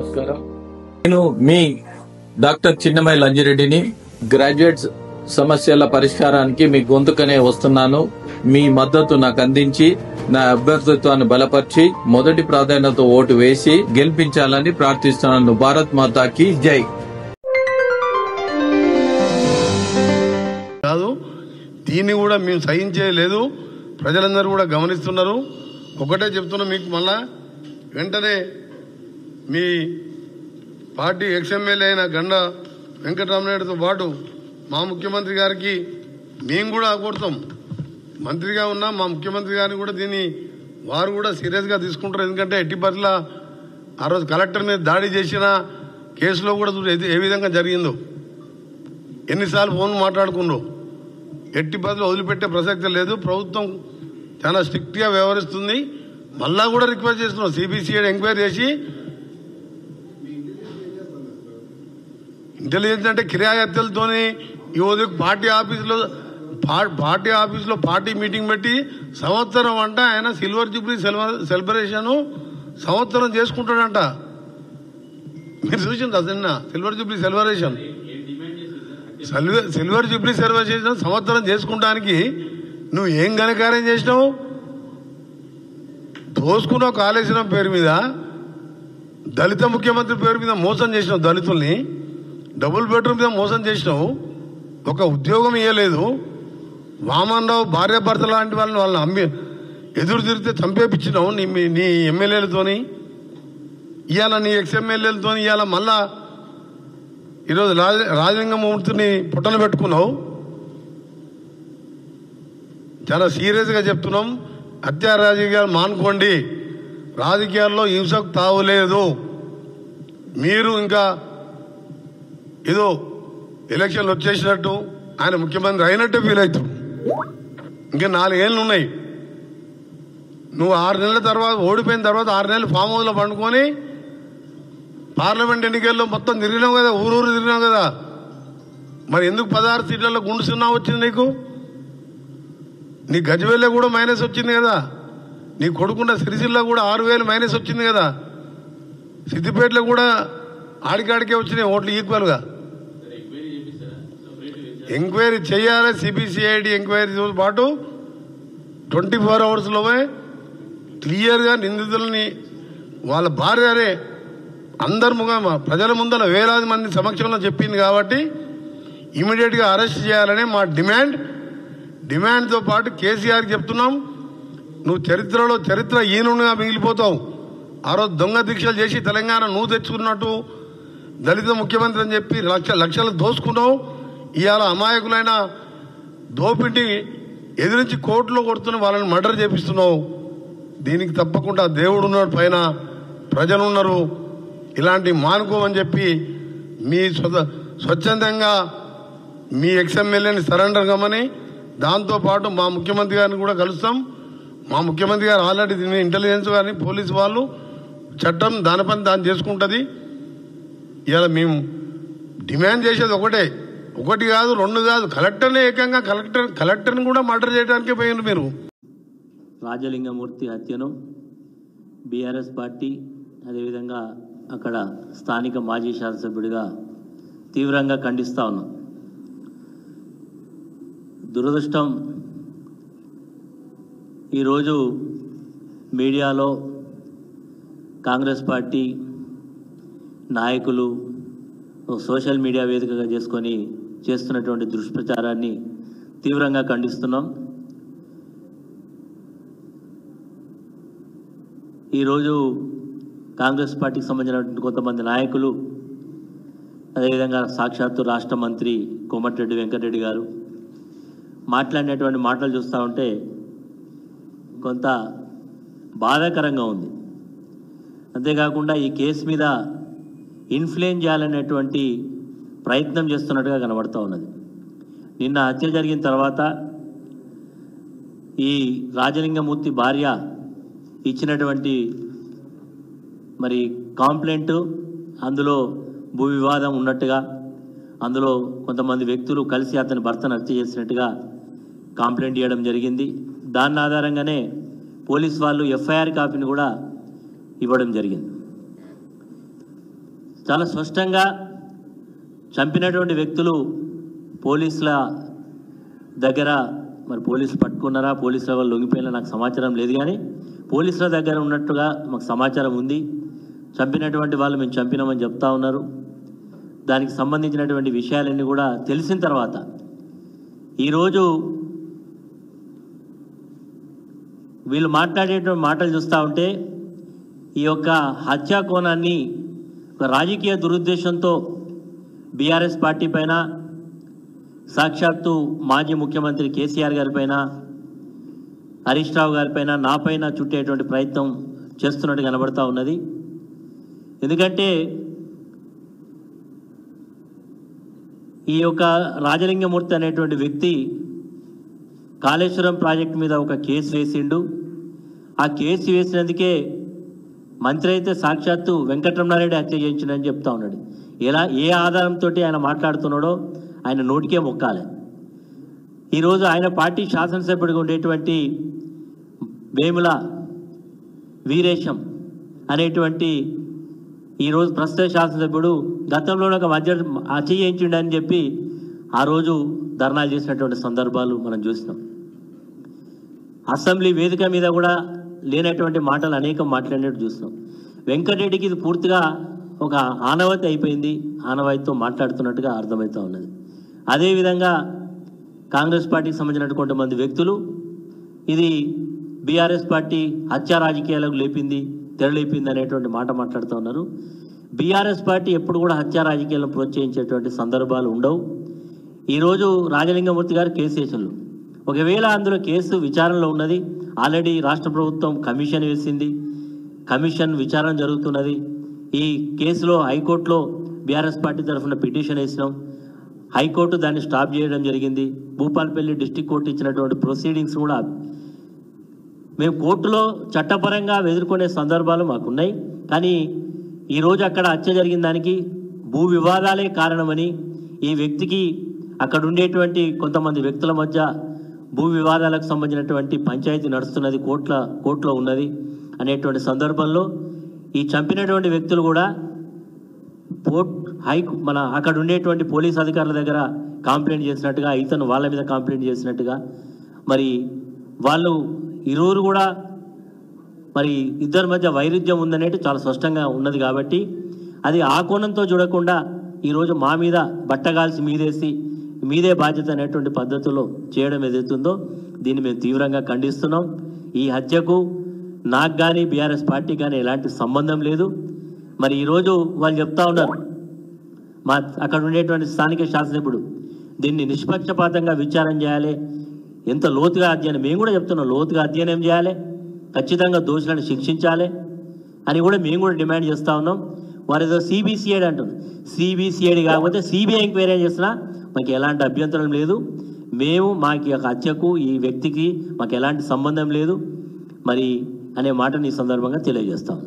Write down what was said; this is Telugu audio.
నమస్కారం. నేను మీ డాక్టర్ చిన్నమై లంజిరెడ్డిని. గ్రాడ్యుయేట్స్ సమస్యల పరిష్కారానికి మీ గొంతుకనే వస్తున్నాను. మీ మద్దతు నాకు అందించి నా అభ్యర్థిత్వాన్ని బలపరిచి మొదటి ప్రాధాన్యత ఓటు వేసి గెలిపించాలని ప్రార్థిస్తున్నాను. భారత్ మాతాకి జై. కాదు, దీన్ని కూడా మేము సహించేయలేదు. ప్రజలందరూ కూడా గమనిస్తున్నారు. ఒకటే చెప్తున్నా మీకు, మళ్ళా వెంటనే మీ పార్టీ ఎక్స్ఎమ్మెల్యే అయిన గండ వెంకటరామనాయుడుతో పాటు మా ముఖ్యమంత్రి గారికి మేము కూడా కోరుతాం. మంత్రిగా ఉన్నా మా ముఖ్యమంత్రి గారిని కూడా దీన్ని వారు కూడా సీరియస్గా తీసుకుంటారు. ఎందుకంటే ఎట్టి పరిస్థితుల్లో ఆ రోజు కలెక్టర్ మీద దాడి చేసిన కేసులో కూడా ఏ విధంగా జరిగిందో, ఎన్నిసార్లు ఫోన్ మాట్లాడుకున్నారో, ఎట్టి పరిస్థితుల్లో వదిలిపెట్టే ప్రసక్తి లేదు. ప్రభుత్వం చాలా స్ట్రిక్ట్గా వ్యవహరిస్తుంది. మళ్ళా కూడా రిక్వెస్ట్ చేస్తున్నాం, సిబిసిఐడి ఎంక్వైరీ చేసి, ఇంటెలిజెన్స్ అంటే కిరాయత్తలతోని ఈ ఉదయం పార్టీ ఆఫీసులో పార్టీ మీటింగ్ పెట్టి సంవత్సరం అంట ఆయన సిల్వర్ జూబ్లీ సెలబ్రేషన్ సంవత్సరం చేసుకుంటాడంట. మీరు చూసింది అసన్న సిల్వర్ జూబ్లీ సెలబ్రేషన్ సంవత్సరం చేసుకుంటానికి నువ్వు ఏం ఘనకార్యం చేసినావు? దోసుకున్నావు కాళేశ్వరం పేరు మీద, దళిత ముఖ్యమంత్రి పేరు మీద మోసం చేసినావు, దళితుల్ని డబుల్ బెడ్రూమ్ మీద మోసం చేసినావు, ఒక ఉద్యోగం ఇవ్వలేదు. వామన్ రావు భార్యాభర్త లాంటి వాళ్ళని అమ్మి ఎదురు తిరిగితే చంపేపించినావు నీ ఎమ్మెల్యేలతోని, ఇవాళ నీ ఎక్స్ఎమ్మెల్యేలతో. ఇవాళ మళ్ళా ఈరోజు రాజలింగమూర్తిని పుట్టన పెట్టుకున్నావు. చాలా సీరియస్గా చెప్తున్నాం. హత్యా రాజకీయాలు మానుకోండి. రాజకీయాల్లో హింసకు తావులేదు. మీరు ఇంకా ఏదో ఎలక్షన్లు వచ్చేసినట్టు ఆయన ముఖ్యమంత్రి అయినట్టే ఫీల్ అవుతాం. ఇంకా 4 ఏళ్ళు ఉన్నాయి. నువ్వు 6 నెలల తర్వాత ఓడిపోయిన తర్వాత 6 నెలలు ఫామ్ హౌస్లో పండుకొని పార్లమెంట్ ఎన్నికల్లో మొత్తం తిరిగినావు కదా, ఊరూరు తిరిగినావు కదా. మరి ఎందుకు 16 సీట్లలో గుండు 0 వచ్చింది నీకు? నీ గజ్వేల్లో కూడా మైనస్ వచ్చింది కదా. నీ కొడుకున్న సిరిసిల్లో కూడా 6,000 మైనస్ వచ్చింది కదా. సిద్దిపేటలో కూడా ఆడికాడికే వచ్చినాయి ఓట్లు ఈక్వల్గా. ఎంక్వైరీ చేయాలి. సిబిసిఐడి ఎంక్వైరీతో పాటు 24 అవర్స్లోనే క్లియర్గా నిందితులని వాళ్ళ భార్యనే అందరి ప్రజల ముందర వేలాది మంది సమక్షంలో చెప్పింది కాబట్టి ఇమీడియట్గా అరెస్ట్ చేయాలనే మా డిమాండ్తో పాటు కేసీఆర్కి చెప్తున్నాం, నువ్వు చరిత్ర ఈనుగా మిగిలిపోతావు. ఆ రోజు దొంగ దీక్షలు చేసి తెలంగాణ నువ్వు తెచ్చుకున్నట్టు దళిత ముఖ్యమంత్రి అని చెప్పి లక్షలు దోసుకున్నావు. ఇవాళ అమాయకులైన దోపిడి ఎదిరించి కోర్టులో కొడుతున్న వాళ్ళని మర్డర్ చేపిస్తున్నావు. దీనికి తప్పకుండా దేవుడు ఉన్నాడు, పైన ప్రజలు ఉన్నారు. ఇలాంటి మానుకోమని చెప్పి మీ స్వచ్ఛందంగా మీ ఎక్స్ఎమ్మెల్యేని సరెండర్ కమ్మని, దాంతోపాటు మా ముఖ్యమంత్రి గారిని కూడా కలుస్తాం. మా ముఖ్యమంత్రి గారు ఆల్రెడీ దీన్ని ఇంటెలిజెన్స్ కానీ పోలీసు వాళ్ళు చట్టం దాని పని దాన్ని చేసుకుంటుంది. ఇలా మేము డిమాండ్ చేసేది ఒకటి కాదు, 2 కాదు, కలెక్టర్నే ఏకంగా కలెక్టర్ని కూడా మర్డర్ చేయడానికే పోయింది మీరు. రాజలింగమూర్తి హత్యను బీఆర్ఎస్ పార్టీ, అదేవిధంగా అక్కడ స్థానిక మాజీ శాసనసభ్యుడిగా తీవ్రంగా ఖండిస్తూ ఉన్నాం. దురదృష్టం, ఈరోజు మీడియాలో కాంగ్రెస్ పార్టీ నాయకులు సోషల్ మీడియా వేదికగా చేసుకొని చేస్తున్నటువంటి దుష్ప్రచారాన్ని తీవ్రంగా ఖండిస్తున్నాం. ఈరోజు కాంగ్రెస్ పార్టీకి సంబంధించినటువంటి కొంతమంది నాయకులు, అదేవిధంగా సాక్షాత్తు రాష్ట్ర మంత్రి కోమటిరెడ్డి వెంకటరెడ్డి గారు మాట్లాడినటువంటి మాటలు చూస్తూ ఉంటే కొంత బాధాకరంగా ఉంది. అంతేకాకుండా ఈ కేసు మీద ఇన్ఫ్లుయెన్స్ చేయాలనేటువంటి ప్రయత్నం చేస్తున్నట్టుగా కనబడుతూ ఉన్నది. నిన్న హత్య జరిగిన తర్వాత ఈ రాజలింగమూర్తి భార్య ఇచ్చినటువంటి మరి కాంప్లైంట్, అందులో భూ వివాదం ఉన్నట్టుగా, అందులో కొంతమంది వ్యక్తులు కలిసి అతని భర్తను హత్య చేసినట్టుగా కాంప్లైంట్ ఇవ్వడం జరిగింది. దాని ఆధారంగానే పోలీస్ వాళ్ళు ఎఫ్ఐఆర్ కాపీని కూడా ఇవ్వడం జరిగింది. చాలా స్పష్టంగా చంపినటువంటి వ్యక్తులు పోలీసుల దగ్గర, మరి పోలీసులు పట్టుకున్నారా, పోలీసుల వాళ్ళు లొంగిపోయినా నాకు సమాచారం లేదు, కానీ పోలీసుల దగ్గర ఉన్నట్టుగా మాకు సమాచారం ఉంది. చంపినటువంటి వాళ్ళు మేము చంపినామని చెప్తా ఉన్నారు. దానికి సంబంధించినటువంటి విషయాలన్నీ కూడా తెలిసిన తర్వాత ఈరోజు వీళ్ళు మాట్లాడేటువంటి మాటలు చూస్తూ ఉంటే ఈ యొక్క హత్యా కోణాన్ని ఒక రాజకీయ దురుద్దేశంతో బీఆర్ఎస్ పార్టీ పైన, సాక్షాత్తు మాజీ ముఖ్యమంత్రి కేసీఆర్ గారి పైన, హరీష్ రావు గారి పైన, నా పైన చుట్టేటువంటి ప్రయత్నం చేస్తున్నట్టు కనబడతా ఉన్నది. ఎందుకంటే ఈ యొక్క రాజలింగమూర్తి అనేటువంటి వ్యక్తి కాళేశ్వరం ప్రాజెక్టు మీద ఒక కేసు వేసిండు. ఆ కేసు వేసినందుకే మంత్రి అయితే సాక్షాత్తు వెంకటరమణారెడ్డి హత్య చేయించిండని చెప్తా ఉన్నాడు. ఏ ఆధారంతో ఆయన మాట్లాడుతున్నాడో ఆయన నోటికే మొక్కాలి. ఈరోజు ఆయన పార్టీ శాసనసభ్యుడిగా ఉండేటువంటి వేముల వీరేశం అనేటువంటి ఈరోజు ప్రస్తుత శాసనసభ్యుడు గతంలోనే ఒక హత్య చేయించిండని చెప్పి ఆ రోజు ధర్నాలు చేసినటువంటి సందర్భాలు మనం చూసినాం. అసెంబ్లీ వేదిక మీద కూడా లేనటువంటి మాటలు అనేకం మాట్లాడినట్టు చూసినాం. వెంకటరెడ్డికి ఇది పూర్తిగా ఒక ఆనవాయితీ అయిపోయింది, ఆనవాయితీతో మాట్లాడుతున్నట్టుగా అర్థమవుతూ ఉన్నది. అదేవిధంగా కాంగ్రెస్ పార్టీకి సంబంధించిన కొంతమంది వ్యక్తులు ఇది బీఆర్ఎస్ పార్టీ హత్యా రాజకీయాలకు తెరలేపింది అనేటువంటి మాట మాట్లాడుతూ ఉన్నారు. బీఆర్ఎస్ పార్టీ ఎప్పుడు కూడా హత్యా రాజకీయాలను ప్రోత్సహించేటువంటి సందర్భాలు ఉండవు. ఈరోజు రాజలింగమూర్తి గారు కేసు వేసిండ్రు. ఒకవేళ అందులో కేసు విచారణలో ఉన్నది, ఆల్రెడీ రాష్ట్ర ప్రభుత్వం కమిషన్ వేసింది, కమిషన్ విచారణ జరుగుతున్నది. ఈ కేసులో హైకోర్టులో బీఆర్ఎస్ పార్టీ తరఫున పిటిషన్ వేసినాం. హైకోర్టు దాన్ని స్టాప్ చేయడం జరిగింది. భూపాలపల్లి డిస్ట్రిక్ట్ కోర్టు ఇచ్చినటువంటి ప్రొసీడింగ్స్ కూడా మేము కోర్టులో చట్టపరంగా ఎదుర్కొనే సందర్భాలు మాకున్నాయి. కానీ ఈరోజు అక్కడ హత్య జరిగిన దానికి భూ వివాదాలే కారణమని, ఈ వ్యక్తికి అక్కడ ఉండేటువంటి కొంతమంది వ్యక్తుల మధ్య భూ వివాదాలకు సంబంధించినటువంటి పంచాయతీ నడుస్తున్నది, కోర్టులో ఉన్నది అనేటువంటి సందర్భంలో ఈ చంపినటువంటి వ్యక్తులు కూడా అక్కడ ఉండేటువంటి పోలీస్ అధికారుల దగ్గర కంప్లైంట్ చేసినట్టుగా, ఇతను వాళ్ళ మీద కంప్లైంట్ చేసినట్టుగా, మరి వాళ్ళు ఇరువురు కూడా మరి ఇద్దరి మధ్య వైరుధ్యం ఉందనేది చాలా స్పష్టంగా ఉన్నది. కాబట్టి అది ఆ కోణంతో చూడకుండా ఈరోజు మా మీద బట్టగాల్సి మీదే బాధ్యత అనేటువంటి పద్ధతిలో చేయడం ఏదైతుందో దీన్ని మేము తీవ్రంగా ఖండిస్తున్నాం. ఈ హత్యకు నాకు కానీ బీఆర్ఎస్ పార్టీ కానీ ఎలాంటి సంబంధం లేదు. మరి ఈరోజు వాళ్ళు చెప్తా ఉన్నారు, అక్కడ ఉండేటువంటి స్థానిక శాసనసభ్యుడు దీన్ని నిష్పక్షపాతంగా విచారణ చేయాలి, ఎంత లోతుగా అధ్యయనం, మేము కూడా చెప్తున్నాం లోతుగా అధ్యయనం చేయాలి, ఖచ్చితంగా దోషులను శిక్షించాలి అని కూడా మేము కూడా డిమాండ్ చేస్తూ ఉన్నాం. వారు ఏదో సిబిసిఐడి అంటున్నారు. సిబిసిఐడి కాకపోతే సిబిఐ ఎంక్వైరీ చేసినా మాకు ఎలాంటి అభ్యంతరం లేదు. మాకు ఈ హత్యకు ఈ వ్యక్తికి మాకు ఎలాంటి సంబంధం లేదు మరి అనే మాటని ఈ సందర్భంగా తెలియజేస్తాం.